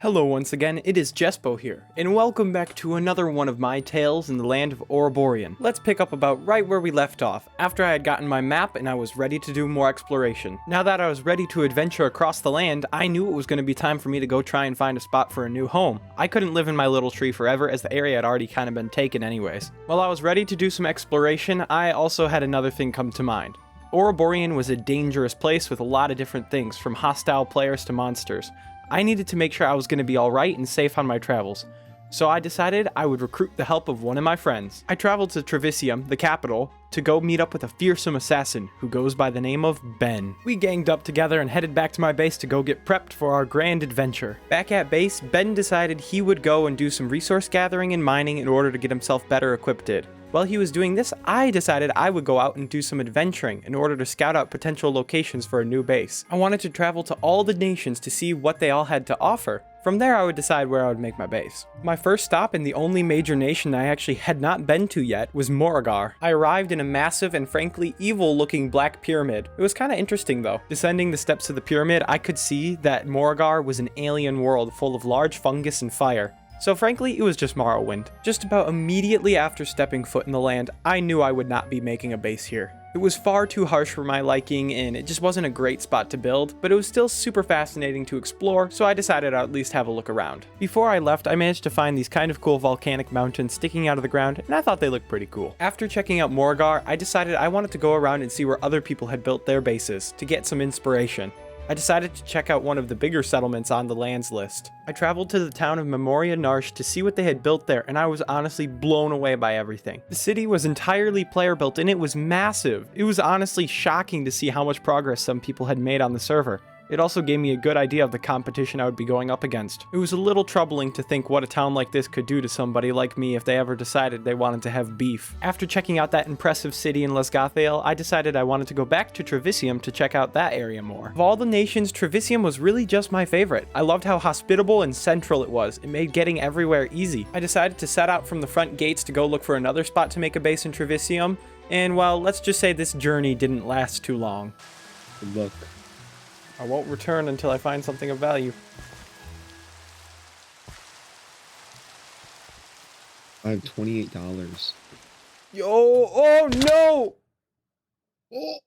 Hello once again, it is Jespo here, and welcome back to another one of my tales in the land of Ouroborion. Let's pick up about right where we left off, after I had gotten my map and I was ready to do more exploration. Now that I was ready to adventure across the land, I knew it was going to be time for me to go try and find a spot for a new home. I couldn't live in my little tree forever as the area had already kind of been taken anyways. While I was ready to do some exploration, I also had another thing come to mind. Ouroborion was a dangerous place with a lot of different things, from hostile players to monsters. I needed to make sure I was going to be alright and safe on my travels, so I decided I would recruit the help of one of my friends. I traveled to Trevisium, the capital, to go meet up with a fearsome assassin who goes by the name of Ben. We ganged up together and headed back to my base to go get prepped for our grand adventure. Back at base, Ben decided he would go and do some resource gathering and mining in order to get himself better equipped. While he was doing this, I decided I would go out and do some adventuring in order to scout out potential locations for a new base. I wanted to travel to all the nations to see what they all had to offer. From there, I would decide where I would make my base. My first stop and the only major nation I actually had not been to yet was Morrigar. I arrived in a massive and frankly evil-looking black pyramid. It was kind of interesting though. Descending the steps of the pyramid, I could see that Morrigar was an alien world full of large fungus and fire. So frankly, it was just Morrowind. Just about immediately after stepping foot in the land, I knew I would not be making a base here. It was far too harsh for my liking, and it just wasn't a great spot to build, but it was still super fascinating to explore, so I decided I'd at least have a look around. Before I left, I managed to find these kind of cool volcanic mountains sticking out of the ground, and I thought they looked pretty cool. After checking out Morrigar, I decided I wanted to go around and see where other people had built their bases, to get some inspiration. I decided to check out one of the bigger settlements on the lands list. I traveled to the town of Memoria Narsh to see what they had built there, and I was honestly blown away by everything. The city was entirely player built and it was massive. It was honestly shocking to see how much progress some people had made on the server. It also gave me a good idea of the competition I would be going up against. It was a little troubling to think what a town like this could do to somebody like me if they ever decided they wanted to have beef. After checking out that impressive city in Lesgathael, I decided I wanted to go back to Trevisium to check out that area more. Of all the nations, Trevisium was really just my favorite. I loved how hospitable and central it was. It made getting everywhere easy. I decided to set out from the front gates to go look for another spot to make a base in Trevisium, and well, let's just say this journey didn't last too long. Good luck. I won't return until I find something of value. I have $28. Yo, oh no! Oh.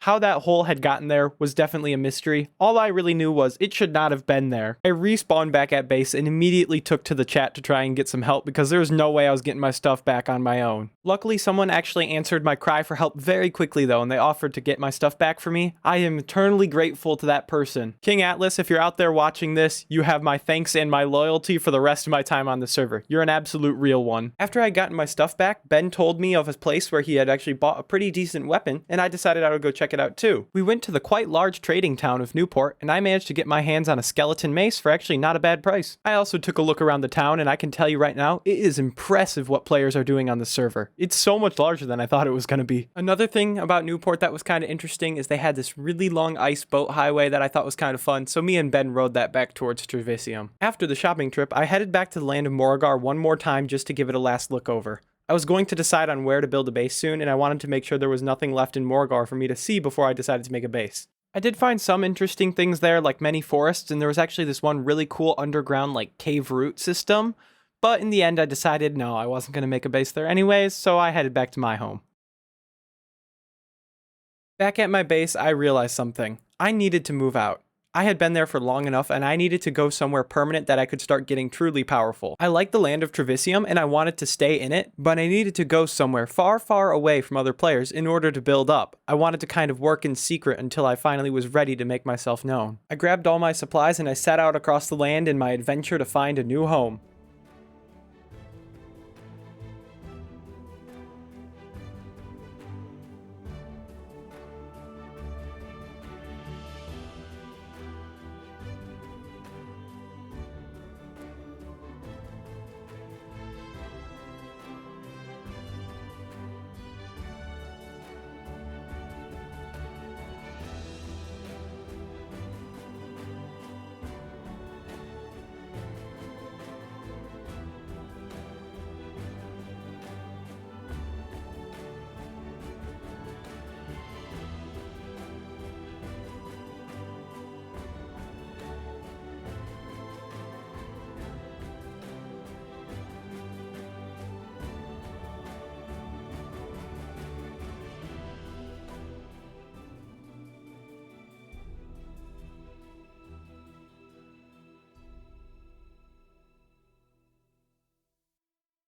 How that hole had gotten there was definitely a mystery. All I really knew was it should not have been there. I respawned back at base and immediately took to the chat to try and get some help because there was no way I was getting my stuff back on my own. Luckily, someone actually answered my cry for help very quickly though, and they offered to get my stuff back for me. I am eternally grateful to that person. King Atlas, if you're out there watching this, you have my thanks and my loyalty for the rest of my time on the server. You're an absolute real one. After I had gotten my stuff back, Ben told me of a place where he had actually bought a pretty decent weapon, and I decided I would go check it out too. We went to the quite large trading town of Newport, and I managed to get my hands on a skeleton mace for actually not a bad price. I also took a look around the town, and I can tell you right now, it is impressive what players are doing on the server. It's so much larger than I thought it was going to be. Another thing about Newport that was kind of interesting is they had this really long ice boat highway that I thought was kind of fun, so me and Ben rode that back towards Trevisium. After the shopping trip, I headed back to the land of Morrigar one more time just to give it a last look over. I was going to decide on where to build a base soon, and I wanted to make sure there was nothing left in Morrigar for me to see before I decided to make a base. I did find some interesting things there, like many forests, and there was actually this one really cool underground like cave route system, but in the end I decided no, I wasn't going to make a base there anyways, so I headed back to my home. Back at my base, I realized something. I needed to move out. I had been there for long enough and I needed to go somewhere permanent that I could start getting truly powerful. I liked the land of Trevisium and I wanted to stay in it, but I needed to go somewhere far, far away from other players in order to build up. I wanted to kind of work in secret until I finally was ready to make myself known. I grabbed all my supplies and I set out across the land in my adventure to find a new home.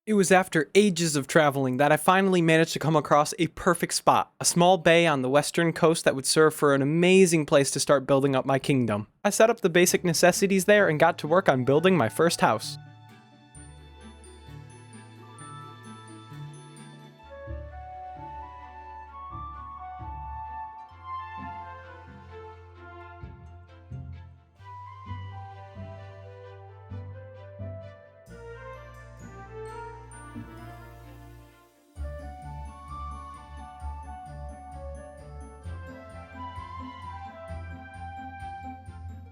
It was after ages of traveling that I finally managed to come across a perfect spot, a small bay on the western coast that would serve for an amazing place to start building up my kingdom. I set up the basic necessities there and got to work on building my first house.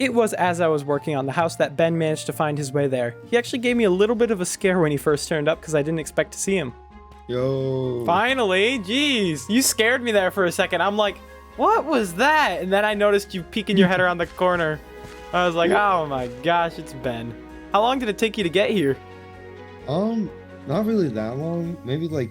It was as I was working on the house that Ben managed to find his way there. He actually gave me a little bit of a scare when he first turned up because I didn't expect to see him. Yo. Finally, jeez, you scared me there for a second. I'm like, what was that? And then I noticed you peeking your head around the corner. I was like, oh my gosh, it's Ben. How long did it take you to get here? Not really that long. Maybe like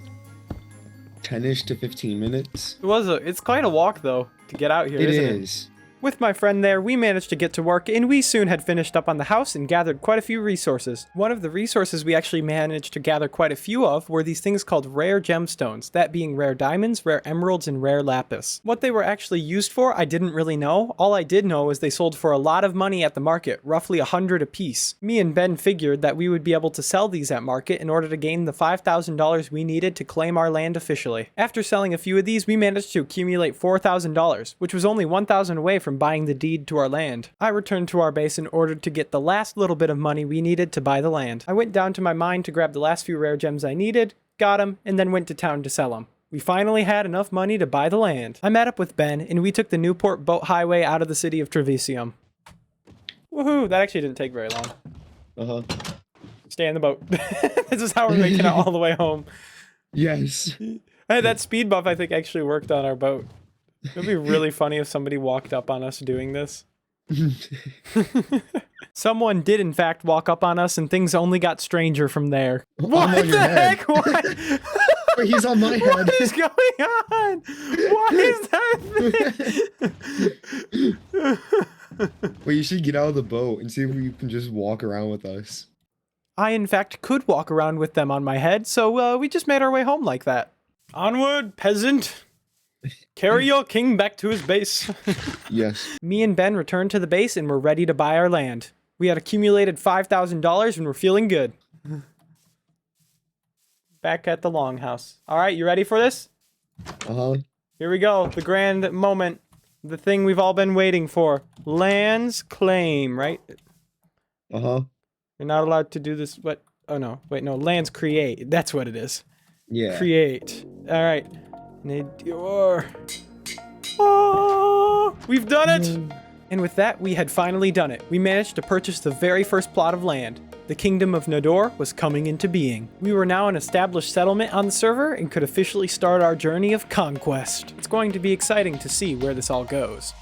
10-ish to 15 minutes. It's quite a walk though to get out here, isn't it? It is. With my friend there, we managed to get to work, and we soon had finished up on the house and gathered quite a few resources. One of the resources we actually managed to gather quite a few of were these things called rare gemstones, that being rare diamonds, rare emeralds, and rare lapis. What they were actually used for, I didn't really know. All I did know is they sold for a lot of money at the market, roughly 100 apiece. Me and Ben figured that we would be able to sell these at market in order to gain the $5,000 we needed to claim our land officially. After selling a few of these, we managed to accumulate $4,000, which was only $1,000 away from buying the deed to our land. I returned to our base in order to get the last little bit of money we needed to buy the land. I went down to my mine to grab the last few rare gems I needed, got them, and then went to town to sell them. We finally had enough money to buy the land. I met up with Ben, and we took the Newport Boat Highway out of the city of Trevisium. Woohoo! That actually didn't take very long. Uh-huh. Stay in the boat. This is how we're making it all the way home. Yes. Hey, that speed buff I think actually worked on our boat. It would be really funny if somebody walked up on us doing this. Someone did in fact walk up on us and things only got stranger from there. What the heck? What? Wait, he's on my head. What is going on? What is that? Wait, you should get out of the boat and see if you can just walk around with us. I in fact could walk around with them on my head, so we just made our way home like that. Onward, peasant! Carry your king back to his base. Yes. Me and Ben returned to the base and were ready to buy our land. We had accumulated $5,000 and were feeling good. Back at the longhouse. All right, you ready for this? Uh-huh. Here we go. The grand moment. The thing we've all been waiting for. Lands claim, right? Uh-huh. You're not allowed to do this. What? Oh, no. Wait, no. Lands create. That's what it is. Yeah. Create. All right. Oh, we've done it! And with that, we had finally done it. We managed to purchase the very first plot of land. The kingdom of Nador was coming into being. We were now an established settlement on the server and could officially start our journey of conquest. It's going to be exciting to see where this all goes.